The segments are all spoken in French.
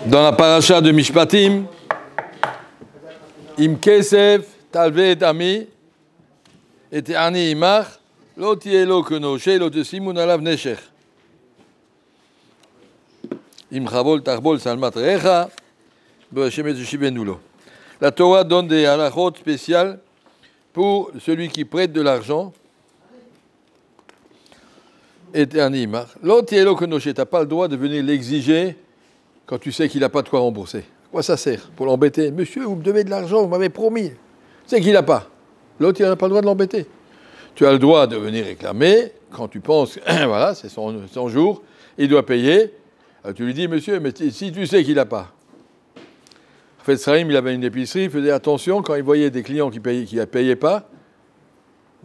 Dans la paracha de Mishpatim, Im Kesef, Talve et Ami, et Ani Imach, Lo tielo kenoshe, lo tesimun alav nesher. Im Chavol Tarbol Salmat Recha, Be'Hashem et Shibenulo. La Torah donne des halachot spéciales pour celui qui prête de l'argent. Et Ani Imach. Lo tielo kenoshe, tu n'as pas le droit de venir l'exiger quand tu sais qu'il n'a pas de quoi rembourser. À quoi ça sert? Pour l'embêter. Monsieur, vous me devez de l'argent, vous m'avez promis. C'est qu'il n'a pas. L'autre, il n'a pas le droit de l'embêter. Tu as le droit de venir réclamer quand tu penses, voilà, c'est son jour, il doit payer. Alors tu lui dis, monsieur, mais si tu sais qu'il n'a pas. En fait, Sraïm, il avait une épicerie, il faisait attention quand il voyait des clients qui ne payaient pas,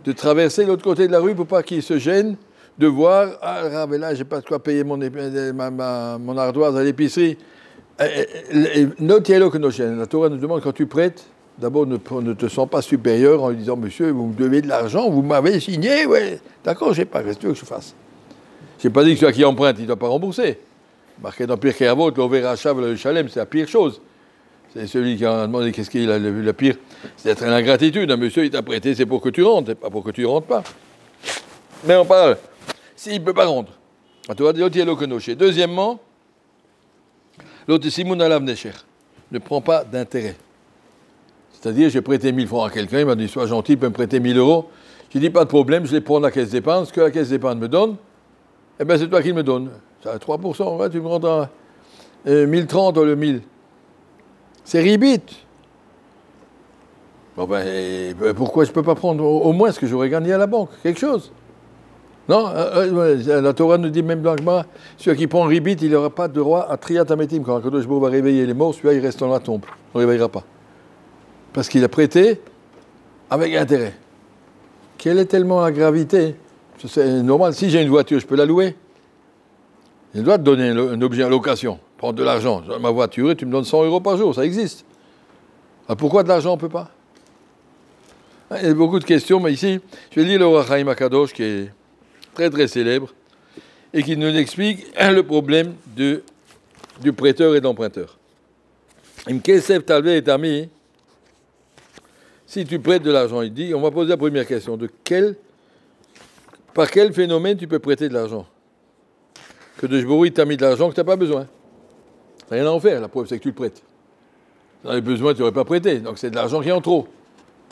de traverser l'autre côté de la rue pour pas qu'ils se gênent, de voir, ah, mais là, j'ai pas de quoi payer mon ardoise à l'épicerie. La Torah nous demande, quand tu prêtes, d'abord, ne te sens pas supérieur en lui disant, monsieur, vous me devez de l'argent, vous m'avez signé, ouais. D'accord, je sais pas, qu'est-ce que tu veux que je fasse? Je n'ai pas dit que celui qui emprunte, il ne doit pas rembourser. Marqué dans Pirkei Avot, l'Over Hachav, le Shalem, c'est la pire chose. C'est celui qui a demandé qu'est-ce qu'il a le pire, c'est d'être une ingratitude. Un monsieur, il t'a prêté, c'est pour que tu rentres, c'est pas pour que tu rentres pas. Mais on parle, s'il ne peut pas rendre. La Torah dit, deuxièmement, l'autre Simon Alav Nesher ne prend pas d'intérêt. C'est-à-dire, j'ai prêté 1000 francs à quelqu'un, il m'a dit, sois gentil, il peut me prêter 1000 euros. J'ai dit, pas de problème, je les prends à la caisse d'épargne. Ce que la caisse d'épargne me donne, eh bien, c'est toi qui me donne. Ça a 3%, ouais, tu me rendras 1030 ou le 1000. C'est ribit. Bon, ben, pourquoi je ne peux pas prendre au moins ce que j'aurais gagné à la banque? Quelque chose. Non, la Torah nous dit même dans le Gemara, celui qui prend ribit, il n'aura pas de droit à Triyat Ametim. Quand Akadosh Baruch Hu va réveiller les morts, celui-là, il reste dans la tombe. On ne réveillera pas. Parce qu'il a prêté avec intérêt. Quelle est tellement la gravité? C'est normal, si j'ai une voiture, je peux la louer. Je dois te donner un objet en location, prendre de l'argent. J'ai ma voiture et tu me donnes 100 euros par jour, ça existe. Alors pourquoi de l'argent on ne peut pas? Il y a beaucoup de questions, mais ici, je vais lire le Ohr HaChaim HaKadosh qui est très très célèbre et qui nous explique le problème du prêteur et de l'emprunteur. Im kesef talve et ami. Si tu prêtes de l'argent, il dit, on va poser la première question, par quel phénomène tu peux prêter de l'argent? Que de Jbourou, il t'a mis de l'argent que tu n'as pas besoin. Tu n'as rien à en faire, la preuve c'est que tu le prêtes. Si tu en avais besoin, tu n'aurais pas prêté, donc c'est de l'argent qui est en trop.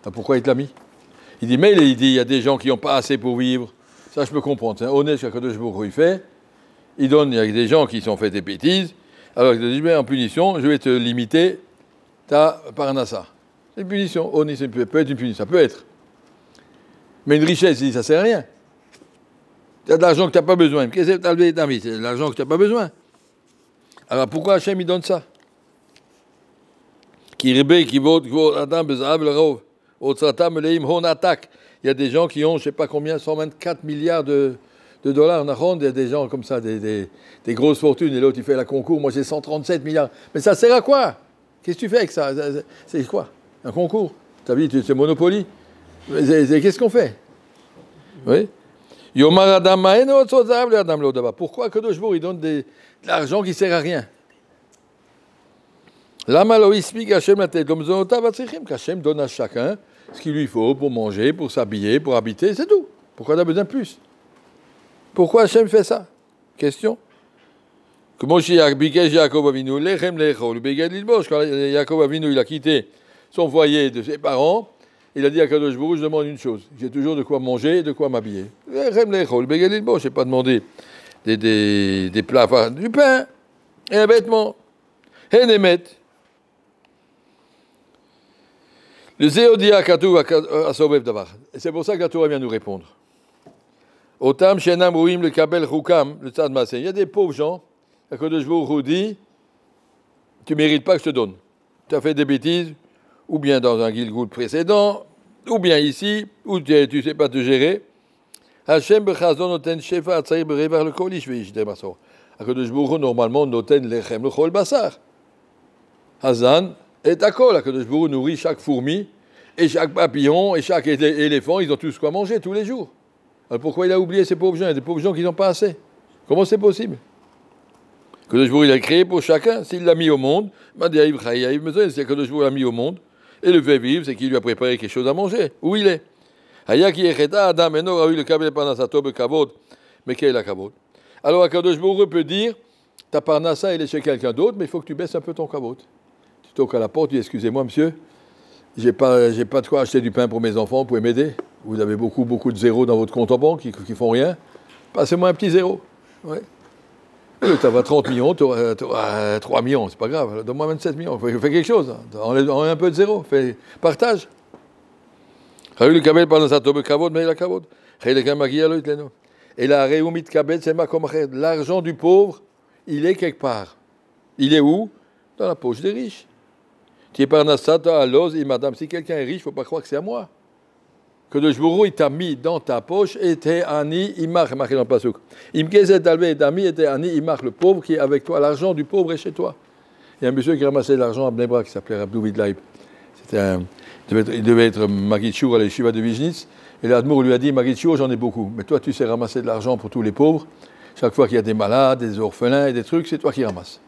Alors pourquoi il te l'a mis? Il dit, mais il y a des gens qui n'ont pas assez pour vivre. Ça, je peux comprendre, c'est honnête ce que de Jbourou il fait. Il y a des gens qui sont fait des bêtises, alors il te dit, mais en punition, je vais te limiter ta parnassa. C'est une punition. Oh, ça peut être une punition. Ça peut être. Mais une richesse, ça ne sert à rien. Tu as de l'argent que tu n'as pas besoin. Qu'est-ce que tu as le c'est de l'argent que tu n'as pas besoin. Alors pourquoi Hachem il donne ça? Il y a des gens qui ont, je ne sais pas combien, 124 milliards de dollars en Ronde. Il y a des gens comme ça, des grosses fortunes. Et l'autre, il fait la concours. Moi, j'ai 137 milliards. Mais ça sert à quoi? Qu'est-ce que tu fais avec ça? C'est quoi? Un concours. Tu as vu, c'est Monopoly. Qu'est-ce qu'on fait? Oui. Pourquoi Kadosh Baruch Hu il donne de l'argent qui ne sert à rien? Qu'Hachem donne à chacun ce qu'il lui faut pour manger, pour s'habiller, pour habiter, c'est tout. Pourquoi on a besoin de plus? Pourquoi Hachem fait ça? Question. Quand Yaakov Avinu il a quitté son foyer de ses parents, il a dit à Kadosh Baruch Hu, je demande une chose, j'ai toujours de quoi manger et de quoi m'habiller. Je n'ai pas demandé des plats, enfin, du pain et un vêtement. Et des mètres. Le Zéodia Katou a sauvé Davar. Et c'est pour ça que la Torah vient nous répondre. Otam Shenam Rouim le Kabel Roukam, le Tzad Masé. Il y a des pauvres gens, Kadosh Baruch Hu dit, tu ne mérites pas que je te donne. Tu as fait des bêtises, ou bien dans un Gilgoul précédent, ou bien ici, ou tu ne sais pas te gérer. Hachem bechazon noten shefa atzayir berevar le kol ishveish demasor. Akadosh Baruch Hu normalement noten lechem le chol basar. Hazan et akol. Akadosh Baruch Hu nourrit chaque fourmi et chaque papillon et chaque éléphant. Ils ont tous quoi manger tous les jours. Alors pourquoi il a oublié ces pauvres gens? Il y a des pauvres gens qui n'ont pas assez. Comment c'est possible? Kadosh Baruch Hu, il a créé pour chacun. S'il l'a mis au monde, c'est Kadosh Baruch Hu l'a mis au monde. Et le fait vivre, c'est qu'il lui a préparé quelque chose à manger. Où il est? Mais quel est la kavod? Alors, Kadosh Baruch Hu peut dire, ta parnassa, il est chez quelqu'un d'autre, mais il faut que tu baisses un peu ton kavod. Tu toques à la porte, tu dis, excusez-moi, monsieur, j'ai pas de quoi acheter du pain pour mes enfants, vous pouvez m'aider? Vous avez beaucoup de zéros dans votre compte en banque qui font rien. Passez-moi un petit zéro. Ouais. Tu as 30 millions, tu auras 3 millions, c'est pas grave. Donne-moi 27 millions. Fais quelque chose. Enlève un peu de zéro. Partage. Et la réumit kabed, c'est l'argent du pauvre, il est quelque part. Il est où? Dans la poche des riches. Tu es par Nassata, à l'os, et madame, si quelqu'un est riche, il ne faut pas croire que c'est à moi. Que le jbourou, il t'a mis dans ta poche, et t'es ani, imach, marqué dans le pasouk. Imkezet alvé, et ami, et t'es ani, imach, le pauvre qui est avec toi. L'argent du pauvre est chez toi. Il y a un monsieur qui ramassait de l'argent à Bnebra, qui s'appelait Rabdou Vidlaïb. Il devait être Magitchour à l'Eshiva de Vijnitz. Et l'Admour lui a dit, Magitchour, j'en ai beaucoup. Mais toi, tu sais ramasser de l'argent pour tous les pauvres. Chaque fois qu'il y a des malades, des orphelins et des trucs, c'est toi qui ramasses.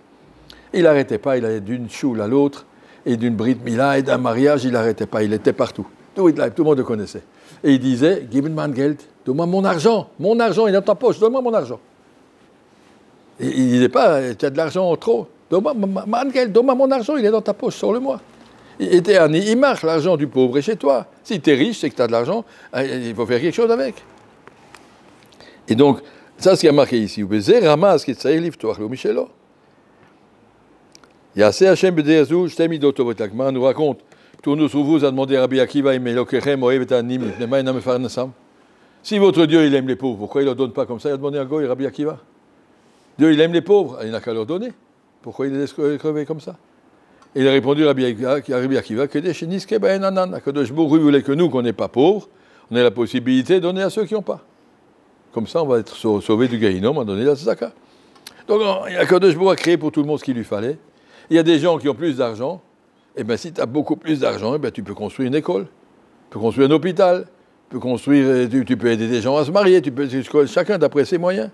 Il n'arrêtait pas, il allait d'une choule à l'autre, et d'une Brit Mila, et d'un mariage, il n'arrêtait pas, il était partout. Tout le monde le connaissait. Et il disait, Gib mir mein Geld, donne-moi mon argent, il est dans ta poche, donne-moi mon argent. Et il ne disait pas, tu as de l'argent trop, donne-moi mein Geld, donne-moi mon argent, il est dans ta poche, sors-le-moi. Il marche, l'argent du pauvre est chez toi. Si tu es riche, c'est que tu as de l'argent, il faut faire quelque chose avec. Et donc, ça, ce qui a marqué ici, ramasse qui tsaïr livre toi, Michelo. Yassé Hachem B'Deazou, Shtemi Dotovot Lakman nous raconte. Tournus vous a demandé à Rabbi Akiva, si votre Dieu il aime les pauvres, pourquoi il ne leur donne pas comme ça? Il a demandé à Goy, Rabbi Akiva. Dieu il aime les pauvres, il n'a qu'à leur donner. Pourquoi il les laisse crever comme ça? Et il a répondu à Rabbi Akiva que des Shiniske Baenanan, Akadosh Baruch Hu voulait que nous, qu'on n'est pas pauvres, on ait la possibilité de donner à ceux qui n'ont pas. Comme ça, on va être sauvés du Gaïnom, on va donner la tzedaka. Donc, Akadosh Baruch Hu a créé pour tout le monde ce qu'il lui fallait. Il y a des gens qui ont plus d'argent. Eh bien, si tu as beaucoup plus d'argent, eh bien, tu peux construire une école, tu peux construire un hôpital, tu peux aider des gens à se marier, chacun d'après ses moyens.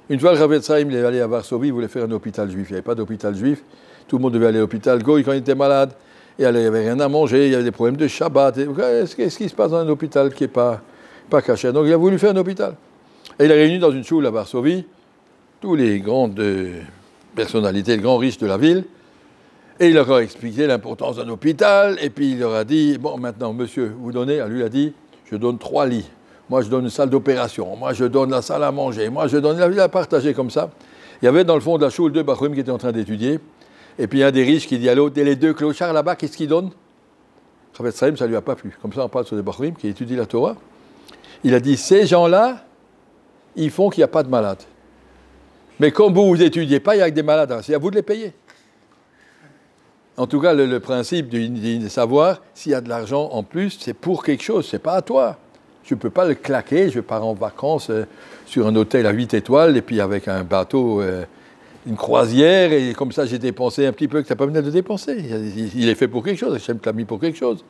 Une fois, le Rav Etzraïm, il est allé à Varsovie, il voulait faire un hôpital juif. Il n'y avait pas d'hôpital juif. Tout le monde devait aller à l'hôpital Goy quand il était malade. Et il n'y avait rien à manger, il y avait des problèmes de Shabbat. Qu'est-ce qui se passe dans un hôpital qui n'est pas caché? Donc il a voulu faire un hôpital. Et il a réuni dans une choule à Varsovie tous les grandes personnalités, les grands riches de la ville. Et il leur a expliqué l'importance d'un hôpital. Et puis il leur a dit, bon maintenant monsieur, vous donnez, lui il a dit, je donne 3 lits. Moi je donne une salle d'opération. Moi je donne la salle à manger. Moi je donne, il a partagé comme ça. Il y avait dans le fond de la choule 2 Bachrim qui étaient en train d'étudier. Et puis il y a un des riches qui dit à l'autre, et les 2 clochards là-bas, qu'est-ce qu'ils donnent? Rav Etzraïm, ça ne lui a pas plu. Comme ça on parle sur des Bachrim qui étudient la Torah. Il a dit, ces gens-là, ils font qu'il n'y a pas de malades. Mais comme vous n'étudiez pas, il y a que des malades. C'est à vous de les payer. En tout cas, le principe de savoir s'il y a de l'argent en plus, c'est pour quelque chose, c'est pas à toi. Je ne peux pas le claquer, je pars en vacances sur un hôtel à 8 étoiles, et puis avec un bateau, une croisière, et comme ça j'ai dépensé un petit peu que tu n'as pas besoin de dépenser. Il est fait pour quelque chose, Hachem t'a mis pour quelque chose.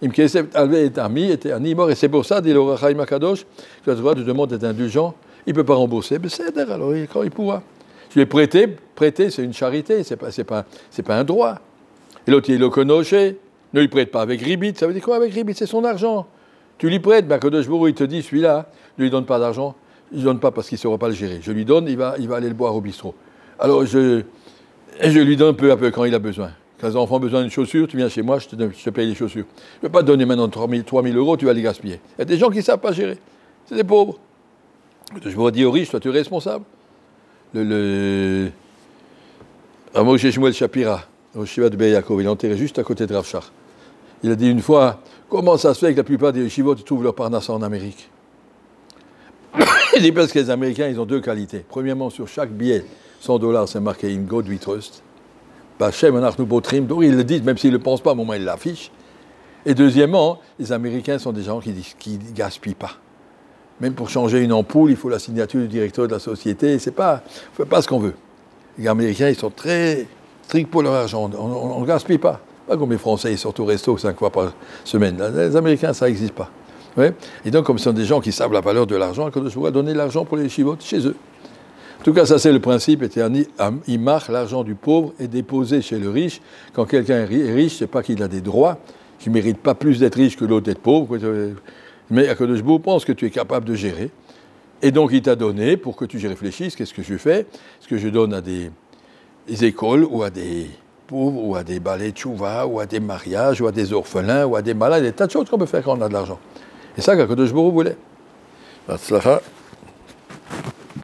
Et c'est pour ça, dit le Rachaim Akadosh, que tu as le droit de demander d'être indulgent, il ne peut pas rembourser, mais c'est alors quand il pourra. Je lui ai prêter c'est une charité, c'est pas un droit. Et l'autre, il le connaît, ne lui prête pas avec ribit. Ça veut dire quoi avec ribit? C'est son argent. Tu lui prêtes, ben Kadosh Baruch Hu, il te dit, celui-là, ne lui donne pas d'argent, je ne donne pas parce qu'il ne saura pas le gérer. Je lui donne, il va aller le boire au bistrot. Alors je lui donne peu à peu quand il a besoin. Quand les enfants ont besoin d'une chaussure, tu viens chez moi, je te paye les chaussures. Je ne vais pas te donner maintenant 3 000 euros, tu vas les gaspiller. Il y a des gens qui ne savent pas gérer. C'est des pauvres. Je vous dis aux riches, toi tu es responsable. Moshe Shmuel Shapira, au Shiva de Beyakov, il est enterré juste à côté de Rav Shach. Il a dit une fois, comment ça se fait que la plupart des yeshivot trouvent leur parnassa en Amérique? Il dit parce que les Américains, ils ont 2 qualités. Premièrement, sur chaque billet, $100, c'est marqué « In God we trust ». Bachem anachnu botrim, donc ils le disent, même s'ils ne le pensent pas, au moment où ils l'affichent. Et deuxièmement, les Américains sont des gens qui ne gaspillent pas. Même pour changer une ampoule, il faut la signature du directeur de la société. On ne fait pas ce qu'on veut. Les Américains, ils sont très stricts pour leur argent. On ne gaspille pas. Pas comme les Français, ils sortent au resto 5 fois par semaine. Les Américains, ça n'existe pas. Ouais. Et donc, comme ce sont des gens qui savent la valeur de l'argent, quand je pourrais donner l'argent pour les chivotes chez eux. En tout cas, ça c'est le principe. Imach, l'argent du pauvre est déposé chez le riche. Quand quelqu'un est riche, c'est pas qu'il a des droits, qu'il ne mérite pas plus d'être riche que l'autre d'être pauvre. Mais Akadosh Baruch Hu pense que tu es capable de gérer. Et donc il t'a donné pour que tu y réfléchisses. Qu'est-ce que je fais? Est-ce que je donne à des écoles ou à des pauvres ou à des balais tchouva ou à des mariages ou à des orphelins ou à des malades? Des tas de choses qu'on peut faire quand on a de l'argent. Et ça qu'Akadosh Baruch Hu voulait. Batzlacha.